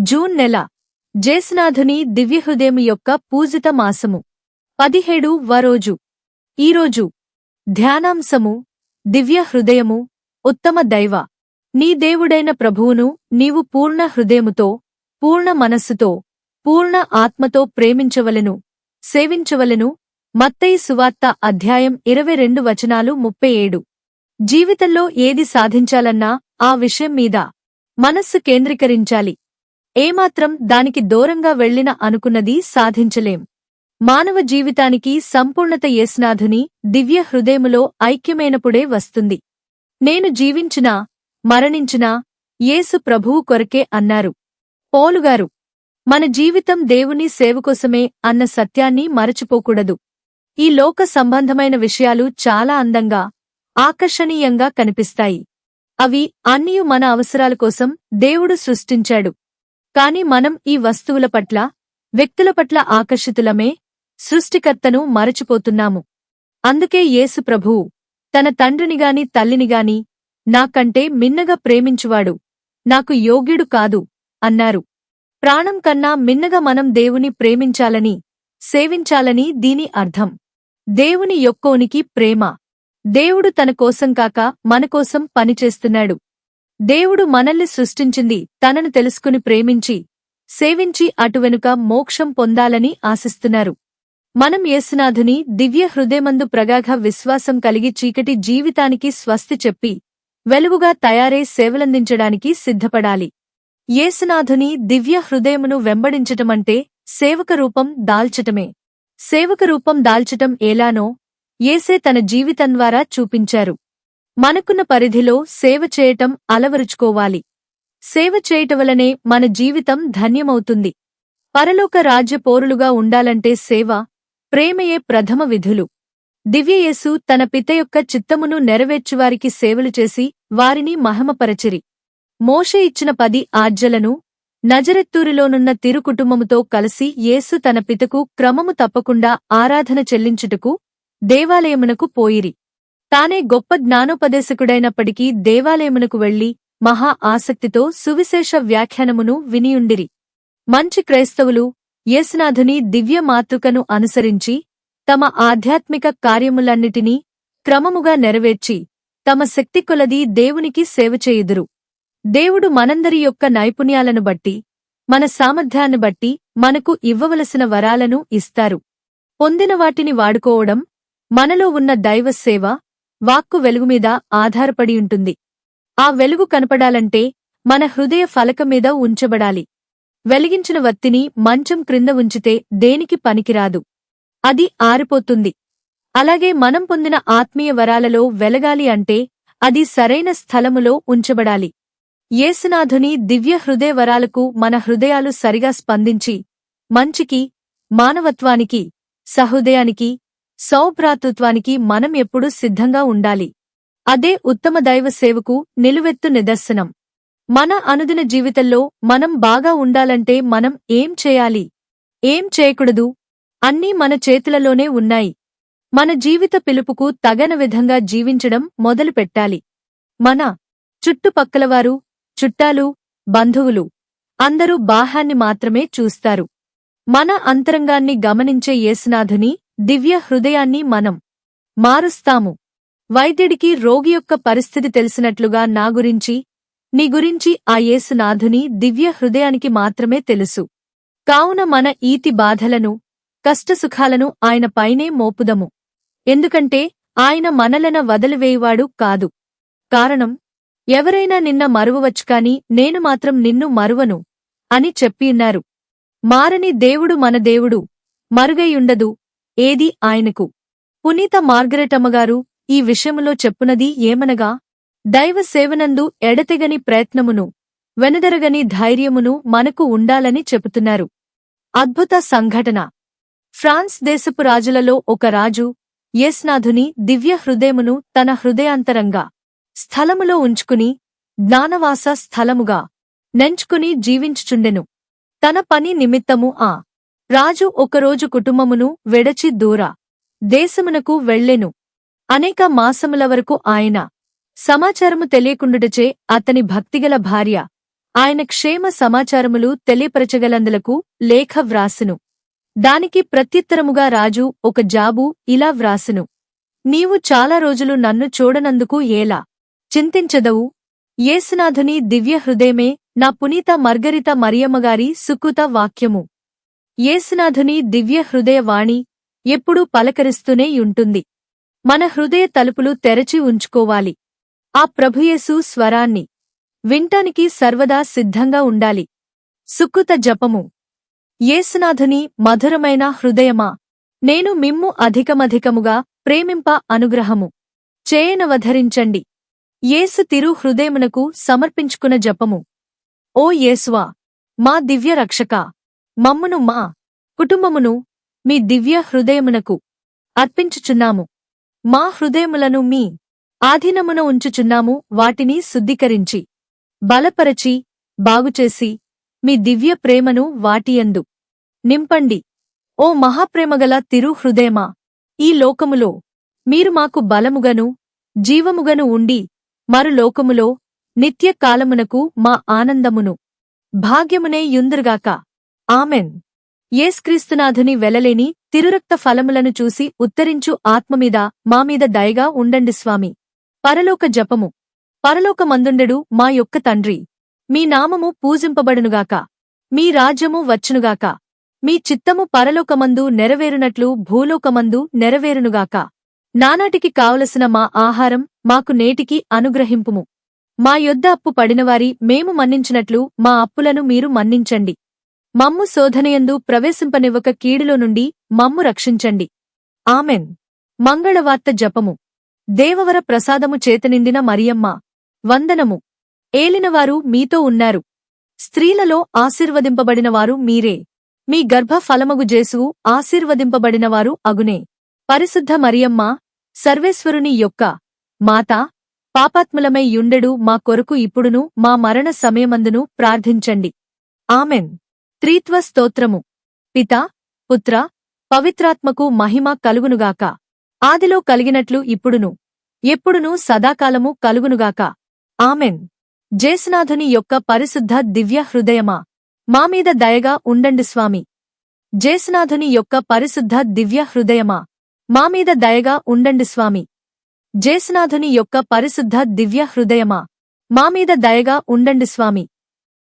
June నెల జేసునాథుని దివ్యహృదయం యొక్క పూజిత మాసము 17వ రోజు. ఈరోజు ధ్యానాంశము దివ్యహృదయము. ఉత్తమ దైవ నీ దేవుడైన ప్రభువును నీవు పూర్ణ హృదయముతో, పూర్ణ మనస్సుతో, పూర్ణ ఆత్మతో ప్రేమించవలెను, సేవించవలెను. మత్తయి సువార్త అధ్యాయం 22 వచనాలు 37. జీవితంలో ఏది సాధించాలన్నా ఆ విషయం మీద మనస్సు కేంద్రీకరించాలి. ఏమాత్రం దానికి దూరంగా వెళ్ళిన అనుకున్నది సాధించలేం. మానవ జీవితానికి సంపూర్ణత యేసునాథుని దివ్య హృదయములో ఐక్యమైనప్పుడే వస్తుంది. నేను జీవించినా మరణించినా యేసు ప్రభువు కొరకే అన్నారు పౌలుగారు. మన జీవితం దేవుని సేవకోసమే అన్న సత్యాన్ని మరచిపోకూడదు. ఈ లోక సంబంధమైన విషయాలు చాలా అందంగా, ఆకర్షణీయంగా కనిపిస్తాయి. అవి అన్నియు మన అవసరాల కోసం దేవుడు సృష్టించాడు. కాని మనం ఈ వస్తువుల పట్ల, వ్యక్తుల పట్ల ఆకర్షితులమే సృష్టికర్తను మరచిపోతున్నాము. అందుకే యేసు ప్రభువు తన తండ్రినిగాని తల్లినిగాని నాకంటే మిన్నగా ప్రేమించువాడు నాకు యోగ్యుడు కాదు అన్నారు. ప్రాణం కన్నా మిన్నగా మనం దేవుని ప్రేమించాలని, సేవించాలని దీని అర్థం. దేవుని యొక్కోనికి ప్రేమ. దేవుడు తన కోసం కాక మనకోసం పనిచేస్తున్నాడు. దేవుడు మనల్ని సృష్టించింది తనను తెలుసుకుని ప్రేమించి, సేవించి అటువెనుక మోక్షం పొందాలని ఆశిస్తున్నారు. మనం యేసునాథుని దివ్య హృదయమందు ప్రగాఢ విశ్వాసం కలిగి చీకటి జీవితానికి స్వస్తి చెప్పి, వెలుగుగా తయారై సేవలందించడానికి సిద్ధపడాలి. యేసునాథుని దివ్య హృదయమును వెంబడించటమంటే సేవక రూపం దాల్చటమే. సేవక రూపం దాల్చటం ఎలానో యేసే తన జీవితం ద్వారా చూపించారు. మనకున్న పరిధిలో సేవ చేయటం అలవరుచుకోవాలి. సేవ చేయటవలనే మన జీవితం ధన్యమవుతుంది. పరలోక రాజ్య పౌరులుగా ఉండాలంటే సేవ, ప్రేమయే ప్రథమ విధులు. దివ్యయేసు తన పిత యొక్క చిత్తమును నెరవేర్చువారికి సేవలు చేసి వారిని మహిమపరచిరి. మోషే ఇచ్చిన 10 ఆజ్ఞలను నజరెత్తూరిలోనున్న తిరు కుటుంబముతో కలిసి యేసు తన పితకు క్రమము తప్పకుండా ఆరాధన చెల్లించుటకు దేవాలయమునకు పోయిరి. తానే గొప్ప జ్ఞానోపదేశకుడైనప్పటికీ దేవాలయమునకు వెళ్లి మహా ఆసక్తితో సువిశేష వ్యాఖ్యానమును వినియుండిరి. మంచి క్రైస్తవులు యేసునాథుని దివ్య మాతృకను అనుసరించి తమ ఆధ్యాత్మిక కార్యములన్నిటినీ క్రమముగా నెరవేర్చి తమ శక్తి కొలది దేవునికి సేవ చేయుదురు. దేవుడు మనందరి యొక్క నైపుణ్యాలను బట్టి, మన సామర్థ్యాన్ని బట్టి మనకు ఇవ్వవలసిన వరాలను ఇస్తారు. పొందిన వాటిని వాడుకోవడం మనలో ఉన్న దైవ సేవ, వాక్కు వెలుగుమీద ఆధారపడియుంటుంది. ఆ వెలుగు కనపడాలంటే మన హృదయ ఫలకం మీద ఉంచబడాలి. వెలిగించిన వత్తిని మంచం క్రింద ఉంచితే దేనికి పనికిరాదు, అది ఆరిపోతుంది. అలాగే మనం పొందిన ఆత్మీయ వరాలలో వెలగాలి అంటే అది సరైన స్థలములో ఉంచబడాలి. యేసునాథుని దివ్య హృదయ వరాలకు మన హృదయాలు సరిగా స్పందించి మంచికి, మానవత్వానికి, సహృదయానికి, సౌభ్రాతృత్వానికి మనం ఎప్పుడూ సిద్ధంగా ఉండాలి. అదే ఉత్తమ దైవ సేవకు నిలువెత్తు నిదర్శనం. మన అనుదిన జీవితంలో మనం బాగా ఉండాలంటే మనం ఏం చేయాలి, ఏం చేయకూడదు అన్నీ మన చేతులలోనే ఉన్నాయి. మన జీవిత పిలుపుకు తగన విధంగా జీవించడం మొదలుపెట్టాలి. మన చుట్టుపక్కలవారు, చుట్టాలు, బంధువులు అందరూ బాహ్యాన్ని మాత్రమే చూస్తారు. మన అంతరంగాన్ని గమనించే యేసునాథుని దివ్య హృదయాన్ని మనం మారుస్తాము. వైద్యుడికి రోగి యొక్క పరిస్థితి తెలిసినట్లుగా నా గురించి, నీ గురించి ఆ యేసునాథుని దివ్య హృదయానికి మాత్రమే తెలుసు. కావున మన ఈతి బాధలను, కష్టసుఖాలను ఆయన పైనే మోపుదము. ఎందుకంటే ఆయన మనలన వదిలివేయువాడు కాదు. కారణం, ఎవరైనా నిన్న మరువవచ్చు కాని నేను మాత్రం నిన్ను మరువను అని చెప్పియున్నారు. మారని దేవుడు మన దేవుడు, మరుగైయుండదు ఏది ఆయనకు. పునీత మార్గరెటమ్మగారు ఈ విషయములో చెప్పునది ఏమనగా, దైవ సేవనందు ఎడతెగని ప్రయత్నమును, వెనుదరగని ధైర్యమును మనకు ఉండాలని చెబుతున్నారు. అద్భుత సంఘటన. ఫ్రాన్స్ దేశపు రాజులలో ఒక రాజు యేసునాథుని దివ్య హృదయమును తన హృదయాంతరంగ స్థలములో ఉంచుకుని జ్ఞానవాస స్థలముగా నెంచుకుని జీవించుచుండెను. తన పని నిమిత్తము ఆ రాజు ఒకరోజు కుటుంబమును వెడచి దూర దేశమునకు వెళ్ళెను. అనేక మాసముల వరకు ఆయన సమాచారము తెలియకుండుటచే అతని భక్తిగల భార్య ఆయన క్షేమ సమాచారములు తెలియపరచగలందులకు లేఖ వ్రాసును. దానికి ప్రత్యుత్తరముగా రాజు ఒక జాబు ఇలా వ్రాసును: నీవు చాలా రోజులు నన్ను చూడనందుకు ఏలా చింతించదవు? యేసునాథుని దివ్య హృదయమే నా పునీత మార్గరిత మరియమ్మగారి సుకృత వాక్యము. యేసునాథుని దివ్య హృదయ వాణి ఎప్పుడూ పలకరిస్తూనే యుంటుంది. మన హృదయ తలుపులు తెరచి ఉంచుకోవాలి. ఆ ప్రభుయేసు స్వరాన్ని వింటానికి సర్వదా సిద్ధంగా ఉండాలి. సుకృత జపము. యేసునాథుని మధురమైన హృదయమా, నేను మిమ్ము అధికమధికముగా ప్రేమింప అనుగ్రహము చేయనవధరించండి. యేసు తిరు హృదయమునకు సమర్పించుకున్న జపము. ఓ యేసువా, మా దివ్య రక్షకా, మమ్మును మా కుటుంబమును మీ దివ్య హృదయమునకు అర్పించుచున్నాము. మా హృదయములను మీ ఆధీనమున ఉంచుచున్నాము. వాటిని శుద్ధీకరించి బలపరచి బాగుచేసి మీ దివ్య ప్రేమను వాటియందు నింపండి. ఓ మహాప్రేమగల తిరు హృదయమా, ఈ లోకములో మీరు మాకు బలముగను జీవముగను ఉండి మరు లోకములో నిత్య కాలమునకు మా ఆనందమును భాగ్యమునే యుందురుగాక. ఆమెన్. యేసుక్రీస్తునాథుని వెలలేని తిరురక్త ఫలములను చూసి ఉత్తరించు ఆత్మమీద మామీద దయగా ఉండండి స్వామి. పరలోక జపము. పరలోకమందుండెడు మా యొక్క తండ్రి, మీ నామము పూజింపబడునుగాక. మీ రాజ్యము వచ్చునుగాక. మీ చిత్తము పరలోకమందు నెరవేరునట్లు భూలోకమందు నెరవేరునుగాక. నానాటికి కావలసిన మా ఆహారం మాకు నేటికి అనుగ్రహింపుము. మా యొద్ద అప్పు పడినవారి మేము మన్నించినట్లు మా అప్పులను మీరు మన్నించండి. మమ్ము శోధనయందు ప్రవేశింపనివ్వక కీడులో నుండి మమ్ము రక్షించండి. ఆమెన్. మంగళవార్త జపము. దేవవర ప్రసాదము చేతనిండిన మరియమ్మ, వందనము. ఏలినవారు మీతో ఉన్నారు. స్త్రీలలో ఆశీర్వదింపబడినవారు మీరే. మీ గర్భ ఫలమగు జేసువు ఆశీర్వదింపబడినవారు అగునే. పరిశుద్ధ మరియమ్మ, సర్వేశ్వరుని యొక్క మాతా, పాపాత్ములమై యుండెడు మా కొరకు ఇప్పుడును మా మరణ సమయమందును ప్రార్థించండి. ఆమెన్. త్రిత్వ స్తోత్రము. పితా, పుత్ర, పవిత్రాత్మకు మహిమ కలుగునుగాక. ఆదిలో కలిగినట్లు ఇప్పుడును ఎప్పుడును సదాకాలము కలుగునుగాక. ఆమెన్. జేసునాథుని యొక్క పరిశుద్ధ దివ్య హృదయమా, మామీద దయగా ఉండండి స్వామి. జేసునాథుని యొక్క పరిశుద్ధ దివ్య హృదయమా, మామీద దయగా ఉండండి స్వామి. జేసునాథుని యొక్క పరిశుద్ధ దివ్య హృదయమా, మామీద దయగా ఉండండి స్వామి.